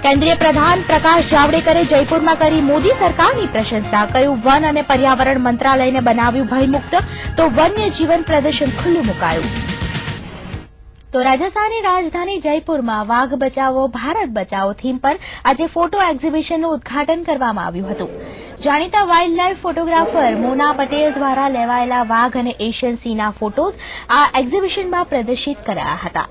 કેન્દ્રીય પ્રધાન પ્રકાશ જાવડેકરે જયપુરમાં કરી મોદી સરકારની પ્રશંસા. કહ્યું, વન અને પર્યાવરણ મંત્રાલયને બનાવ્યું ભયમુક્ત, તો વન્યજીવન પ્રદર્શન ખુલ્લું મુકાયું. તો રાજસ્થાનની રાજધાની જયપુરમાં વાઘ બચાવો ભારત બચાવો થીમ પર આજે ફોટો એક્ઝિબિશનનું ઉદઘાટન કરવામાં આવ્યું હતું. જાણીતા વાઇલ્ડ લાઇફ ફોટોગ્રાફર મોના પટેલ દ્વારા લેવાયેલા વાઘ અને એશિયન સિંહના ફોટોઝ આ એક્ઝિબિશનમાં પ્રદર્શિત કરાયા હતા.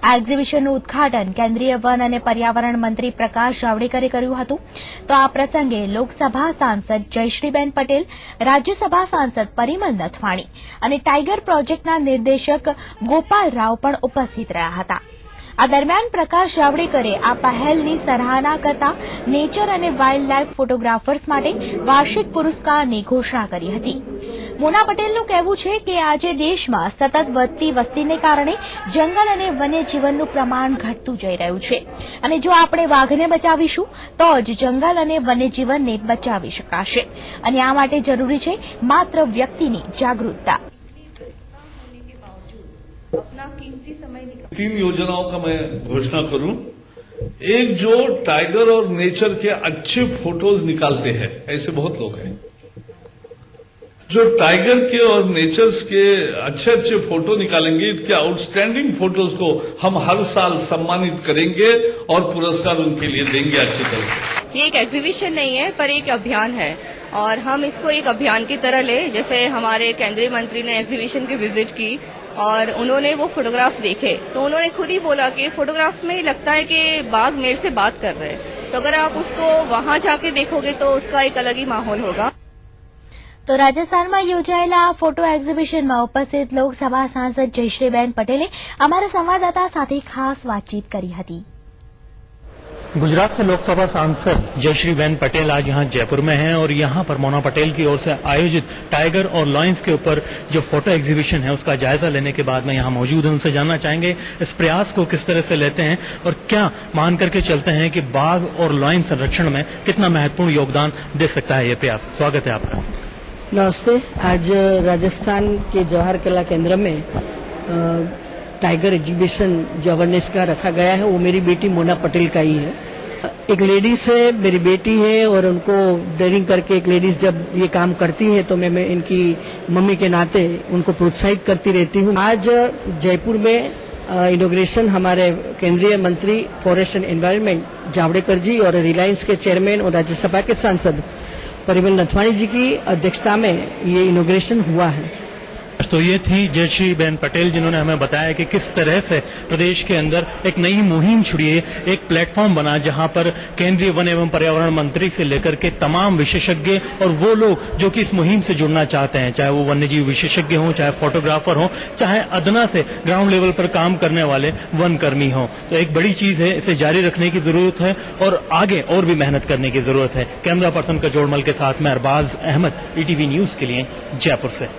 આ એક્ઝિબિશનનું ઉદઘાટન કેન્દ્રીય વન અને પર્યાવરણ મંત્રી પ્રકાશ જાવડેકરે કર્યું હતું. તો આ પ્રસંગે લોકસભા સાંસદ જયશ્રીબેન પટેલ, રાજ્યસભા સાંસદ પરિમલ નથવાણી અને ટાઇગર પ્રોજેક્ટના નિર્દેશક ગોપાલ રાવ પણ ઉપસ્થિત રહ્યા હતા. આ દરમિયાન પ્રકાશ જાવડેકરે આ પહેલની સરાહના કરતા નેચર અને વાઇલ્ડ લાઇફ ફોટોગ્રાફર્સ માટે વાર્ષિક પુરસ્કારની ઘોષણા કરી હતી. મોના પટેલનું કહેવું છે કે આજે દેશમાં સતત વધતી વસ્તીને કારણે જંગલ અને વન્યજીવનનું પ્રમાણ ઘટતું જઈ રહ્યું છે અને જો આપણે વાઘને બચાવીશું તો જ જંગલ અને વન્યજીવનને બચાવી શકાશે અને આ માટે જરૂરી છે માત્ર વ્યક્તિની જાગૃતતા. 3 योजनाओं का मैं घोषणा करूं. एक जो टाइगर और नेचर के अच्छे फोटोज निकालते हैं, ऐसे बहुत लोग हैं जो टाइगर के और नेचर्स के अच्छे अच्छे फोटो निकालेंगे. इनके आउटस्टैंडिंग फोटोज को हम हर साल सम्मानित करेंगे और पुरस्कार उनके लिए देंगे अच्छी तरह से. ये एक एग्जीबिशन नहीं है पर एक अभियान है और हम इसको एक अभियान की तरह ले. जैसे हमारे केंद्रीय मंत्री ने एग्जीबिशन की विजिट की और उन्होंने वो फोटोग्राफ्स देखे तो उन्होंने खुद ही बोला कि फोटोग्राफ्स में लगता है कि बाघ मेरे से बात कर रहे हैं. तो अगर आप उसको वहां जाके देखोगे तो उसका एक अलग ही माहौल होगा. તો રાજસ્થાનમાં યોજાયેલા આ ફોટો એક્ઝિબિશનમાં ઉપસ્થિત લોકસભા સાંસદ જયશ્રીબેન પટેલે અમારા સંવાદદાતા સાથે ખાસ વાતચીત કરી હતી. गुजरात से लोकसभा सांसद जयश्रीबेन पटेल आज यहाँ जयपुर में हैं और यहाँ पर मोना पटेल की ओर से आयोजित टाइगर और लॉयंस के ऊपर जो फोटो एग्जीबिशन है उसका जायजा लेने के बाद में यहाँ मौजूद हैं. उनसे जानना चाहेंगे इस प्रयास को किस तरह से लेते हैं और क्या मान करके चलते हैं कि बाघ और लॉयन संरक्षण में कितना महत्वपूर्ण योगदान दे सकता है ये प्रयास. स्वागत है आपका. नमस्ते. आज राजस्थान के जवाहर कला केंद्र में टाइगर एग्जीबिशन जो अवेयरनेस का रखा गया है वो मेरी बेटी मोना पटेल का ही है. एक लेडीज है, मेरी बेटी है और उनको डेयरिंग करके एक लेडीज जब ये काम करती है तो मैं इनकी मम्मी के नाते उनको प्रोत्साहित करती रहती हूँ. आज जयपुर में इनॉग्रेशन हमारे केंद्रीय मंत्री फॉरेस्ट एंड एनवायरनमेंट जावड़ेकर जी और रिलायंस के चेयरमैन और राज्यसभा के सांसद परिमल नथवाणी जी की अध्यक्षता में ये इनॉग्रेशन हुआ है. तो ये थी जयश्रीबेन पटेल जिन्होंने हमें बताया कि किस तरह से प्रदेश के अंदर एक नई मुहिम छुड़ी है, एक प्लेटफॉर्म बना जहां पर केंद्रीय वन एवं पर्यावरण मंत्री से लेकर के तमाम विशेषज्ञ और वो लोग जो कि इस मुहिम से जुड़ना चाहते हैं, चाहे वो वन्यजीव विशेषज्ञ हों, चाहे फोटोग्राफर हों, चाहे अदना से ग्राउंड लेवल पर काम करने वाले वन कर्मी हों. तो एक बड़ी चीज है, इसे जारी रखने की जरूरत है और आगे और भी मेहनत करने की जरूरत है. कैमरा पर्सन कजोड़मल के साथ में अरबाज अहमद, ईटीवी न्यूज के लिए जयपुर से.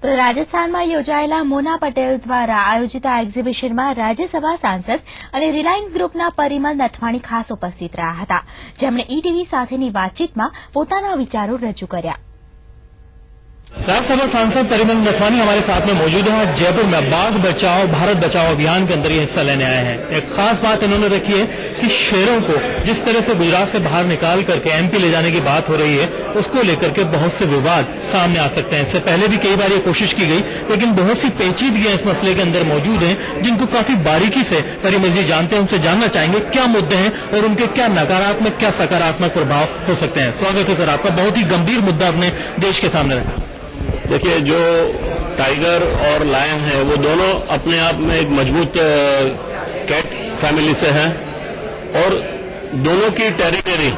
તો રાજસ્થાનમાં યોજાયેલા મોના પટેલ દ્વારા આયોજિત આ એક્ઝિબિશનમાં રાજ્યસભા સાંસદ અને રિલાયન્સ ગ્રુપના પરિમલ નથવાણી ખાસ ઉપસ્થિત રહ્યા હતા, જેમણે ઈટીવી સાથેની વાતચીતમાં પોતાના વિચારો રજૂ કર્યા. राज्यसभा सांसद परिमल नथवानी हमारे साथ में मौजूद हैं. जयपुर में बाघ बचाओ भारत बचाओ अभियान के अंदर ये हिस्सा लेने आए हैं. एक खास बात इन्होंने रखी है कि शेरों को जिस तरह से गुजरात से बाहर निकाल करके एमपी ले जाने की बात हो रही है उसको लेकर के बहुत से विवाद सामने आ सकते हैं. इससे पहले भी कई बार ये कोशिश की गई लेकिन बहुत सी पेचीदगियां इस मसले के अंदर मौजूद हैं जिनको काफी बारीकी से परिमल जी जानते हैं. उनसे जानना चाहेंगे क्या मुद्दे हैं और उनके क्या नकारात्मक क्या सकारात्मक प्रभाव हो सकते हैं. स्वागत है सर आपका. बहुत ही गंभीर मुद्दा अपने देश के सामने रखा. देखिए, जो टाइगर और लायन है वो दोनों अपने आप में एक मजबूत कैट फैमिली से हैं और दोनों की टेरिटरी,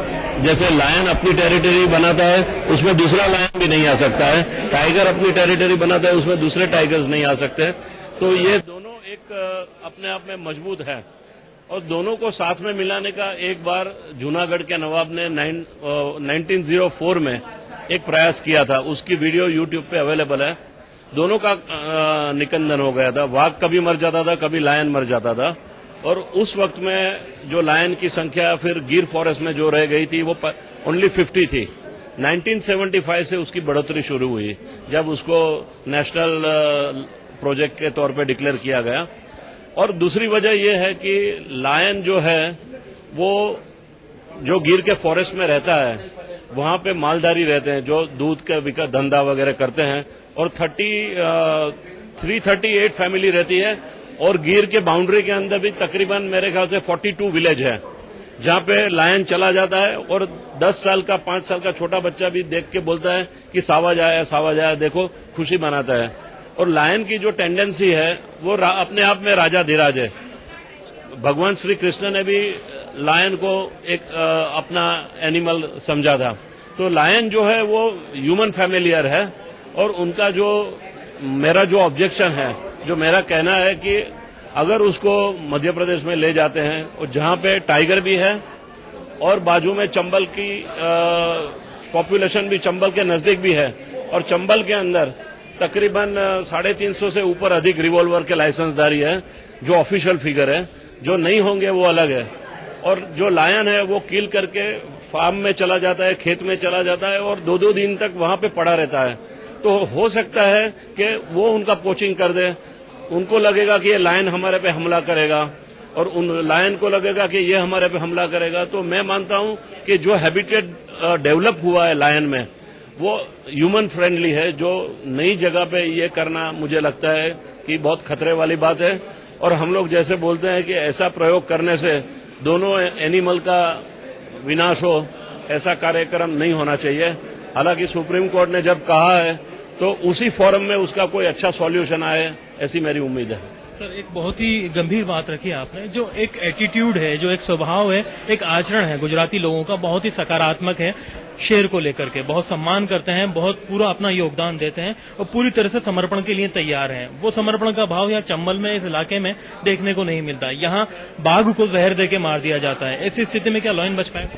जैसे लायन अपनी टेरिटरी बनाता है उसमें दूसरा लायन भी नहीं आ सकता है, टाइगर अपनी टेरिटरी बनाता है उसमें दूसरे टाइगर्स नहीं आ सकते. तो ये दोनों एक अपने आप में मजबूत है और दोनों को साथ में मिलाने का एक बार जूनागढ़ के नवाब ने 1904 में एक प्रयास किया था. उसकी वीडियो यूट्यूब पे अवेलेबल है. दोनों का निकंदन हो गया था. वाघ कभी मर जाता था, कभी लायन मर जाता था और उस वक्त में जो लायन की संख्या फिर गिर फॉरेस्ट में जो रह गई थी वो ओनली 50 थी. 1975 से उसकी बढ़ोतरी शुरू हुई जब उसको नेशनल प्रोजेक्ट के तौर पे डिक्लेयर किया गया. और दूसरी वजह यह है कि लायन जो है वो जो गिर के फॉरेस्ट में रहता है वहां पे मालधारी रहते हैं जो दूध का धंधा वगैरह करते हैं, और 338 फैमिली रहती है। और गिर के बाउंड्री के अंदर भी तकरीबन मेरे ख्याल से 42 विलेज है जहां पे लायन चला जाता है, और 10 साल का 5 साल का छोटा बच्चा भी देख के बोलता है कि सावज आया, देखो खुशी मनाता है। और लायन की जो टेंडेंसी है वो अपने आप में राजा धीराज है। भगवान श्री कृष्ण ने भी लायन को एक अपना एनिमल समझा था। तो लायन जो है वो ह्यूमन फैमिलियर है, और उनका जो मेरा जो ऑब्जेक्शन है, जो मेरा कहना है कि अगर उसको मध्य प्रदेश में ले जाते हैं और जहां पे टाइगर भी है और बाजू में चंबल की पॉपुलेशन भी चंबल के नजदीक भी है, और चंबल के अंदर तकरीबन 350 से ऊपर अधिक रिवॉल्वर के लाइसेंसधारी है, जो ऑफिशियल फिगर है। जो नहीं होंगे वो अलग है। और जो लायन है वो किल करके फार्म में चला जाता है, खेत में चला जाता है, और 2-2 दिन तक वहां पे पड़ा रहता है। तो हो सकता है कि वो उनका पोचिंग कर दे, उनको लगेगा कि ये लायन हमारे पे हमला करेगा, और उन लायन को लगेगा कि ये हमारे पे हमला करेगा। तो मैं मानता हूं कि जो हैबिटेट डेवलप हुआ है लायन में वो ह्यूमन फ्रेंडली है। जो नई जगह पे ये करना मुझे लगता है कि बहुत खतरे वाली बात है, और हम लोग जैसे बोलते हैं कि ऐसा प्रयोग करने से दोनों एनिमल का विनाश हो, ऐसा कार्यक्रम नहीं होना चाहिए। हालांकि सुप्रीम कोर्ट ने जब कहा है तो उसी फोरम में उसका कोई अच्छा सॉल्यूशन आए, ऐसी मेरी उम्मीद है। सर, एक बहुत ही गंभीर बात रखी आपने। जो एक एटीट्यूड है, जो एक स्वभाव है, एक आचरण है गुजराती लोगों का, बहुत ही सकारात्मक है। शेर को लेकर के बहुत सम्मान करते हैं, बहुत पूरा अपना योगदान देते हैं और पूरी तरह से समर्पण के लिए तैयार हैं। वो समर्पण का भाव यहाँ चंबल में, इस इलाके में देखने को नहीं मिलता। यहाँ बाघ को जहर देके मार दिया जाता है। ऐसी स्थिति में क्या लायन बच पाएगा?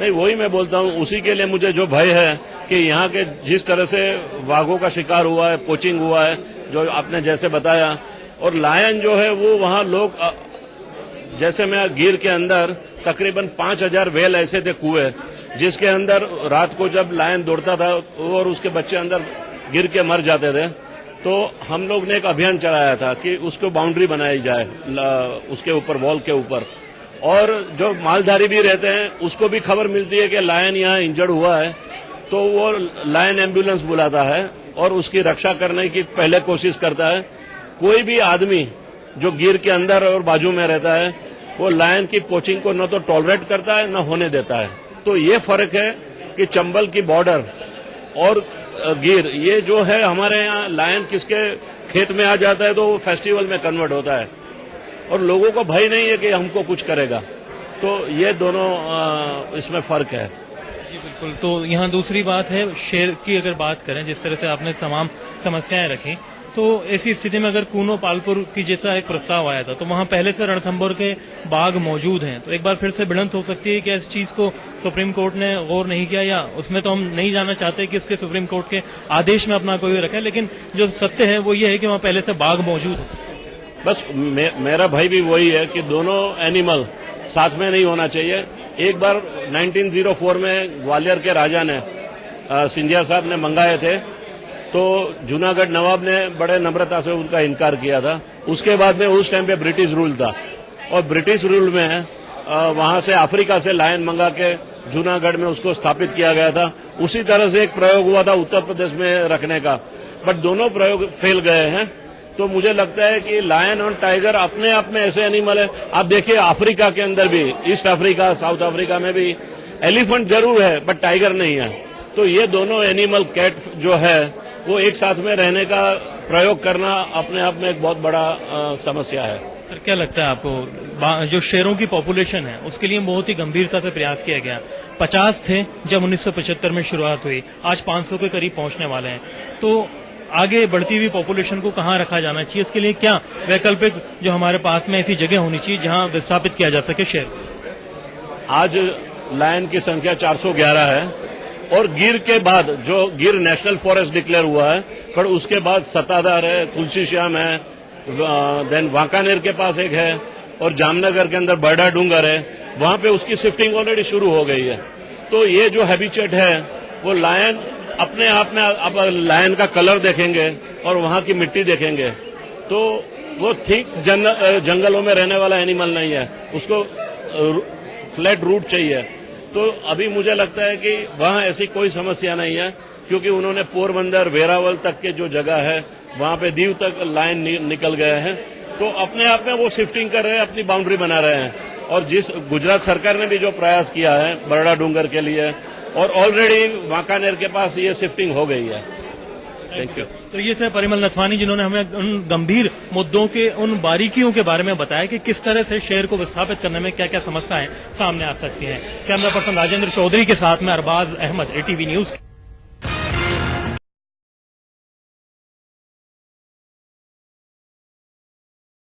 नहीं, वही मैं बोलता हूँ। उसी के लिए मुझे जो भय है कि यहाँ के जिस तरह से बाघों का शिकार हुआ है, पोचिंग हुआ है, जो आपने जैसे बताया, और लायन जो है वो वहां लोग, जैसे मैं गिर के अंदर तकरीबन 5000 वेल ऐसे थे कुएं, जिसके अंदर रात को जब लायन दौड़ता था और उसके बच्चे अंदर गिर के मर जाते थे, तो हम लोग ने एक अभियान चलाया था कि उसको बाउंड्री बनाई जाए उसके ऊपर, वॉल के ऊपर। और जो मालधारी भी रहते हैं उसको भी खबर मिलती है कि लायन यहाँ इंजर्ड हुआ है, तो वो लायन एम्बुलेंस बुलाता है और उसकी रक्षा करने की पहले कोशिश करता है। कोई भी आदमी जो गिर के अंदर और बाजू में रहता है वो लायन की पोचिंग को न तो टॉलरेट करता है न होने देता है। तो ये फर्क है कि चंबल की बॉर्डर और गिर, ये जो है हमारे यहाँ लायन किसके खेत में आ जाता है तो वो फेस्टिवल में कन्वर्ट होता है, और लोगों को भय नहीं है कि हमको कुछ करेगा। तो ये दोनों इसमें फर्क है। जी बिल्कुल। तो यहाँ दूसरी बात है, शेर की अगर बात करें, जिस तरह से आपने तमाम समस्याएं रखी, तो ऐसी स्थिति में अगर कूनो पालपुर की जैसा एक प्रस्ताव आया था तो वहां पहले से रणथंभौर के बाघ मौजूद हैं, तो एक बार फिर से भिड़ंत हो सकती है कि इस चीज को सुप्रीम कोर्ट ने गौर नहीं किया, या उसमें तो हम नहीं जाना चाहते कि उसके सुप्रीम कोर्ट के आदेश में अपना कोई रखे, लेकिन जो सत्य है वो ये है कि वहां पहले से बाघ मौजूद है। बस मेरा भय भी वही है कि दोनों एनिमल साथ में नहीं होना चाहिए। एक बार 1904 में ग्वालियर के राजा ने, सिंधिया साहब ने मंगाए थे, तो जूनागढ़ नवाब ने बड़े नम्रता से उनका इनकार किया था। उसके बाद में उस टाइम पे ब्रिटिश रूल था, और ब्रिटिश रूल में वहां से अफ्रीका से लायन मंगा के जूनागढ़ में उसको स्थापित किया गया था। उसी तरह से एक प्रयोग हुआ था उत्तर प्रदेश में रखने का, बट दोनों प्रयोग फेल गए हैं। तो मुझे लगता है कि लायन और टाइगर अपने आप में ऐसे एनिमल है। आप देखिए अफ्रीका के अंदर भी, ईस्ट अफ्रीका, साउथ अफ्रीका में भी एलिफेंट जरूर है बट टाइगर नहीं है। तो ये दोनों एनिमल, कैट जो है वो एक साथ में रहने का प्रयोग करना अपने आप में एक बहुत बड़ा समस्या है। सर, क्या लगता है आपको, जो शेरों की पॉपुलेशन है उसके लिए बहुत ही गंभीरता से प्रयास किया गया। 50 थे जब 1975 में शुरुआत हुई, आज 500 के करीब पहुंचने वाले हैं। तो आगे बढ़ती हुई पॉपुलेशन को कहाँ रखा जाना चाहिए, इसके लिए क्या वैकल्पिक जो हमारे पास में ऐसी जगह होनी चाहिए जहाँ विस्थापित किया जा सके शेर? आज लायन की संख्या 411 है, और गिर के बाद जो गिर नेशनल फॉरेस्ट डिक्लेयर हुआ है, पर उसके बाद सत्ताधार है, तुलसी श्याम है, देन वांकानेर के पास एक है, और जामनगर के अंदर बर्डा डूंगर है, वहां पे उसकी शिफ्टिंग ऑलरेडी शुरू हो गई है। तो ये जो हैबिटेट है वो लायन अपने आप में, आप लायन का कलर देखेंगे और वहां की मिट्टी देखेंगे तो वो ठीक जंगलों में रहने वाला एनिमल नहीं है। उसको फ्लैट रूट चाहिए, तो अभी मुझे लगता है कि वहां ऐसी कोई समस्या नहीं है, क्योंकि उन्होंने पोरबंदर वेरावल तक के जो जगह है वहां पे दीव तक लाइन निकल गए हैं, तो अपने आप में वो शिफ्टिंग कर रहे हैं, अपनी बाउंड्री बना रहे हैं। और जिस गुजरात सरकार ने भी जो प्रयास किया है बरड़ा डूंगर के लिए, और ऑलरेडी वांकानेर के पास ये शिफ्टिंग हो गई है। Thank you. तो ये थे परिमल नथवानी, जिन्होंने हमें उन गंभीर मुद्दों के, उन बारीकियों के बारे में बताया कि किस तरह से शहर को विस्थापित करने में क्या क्या समस्याएं सामने आ सकती हैं। कैमरा पर्सन राजेंद्र चौधरी के साथ में अरबाज अहमद, ATV न्यूज।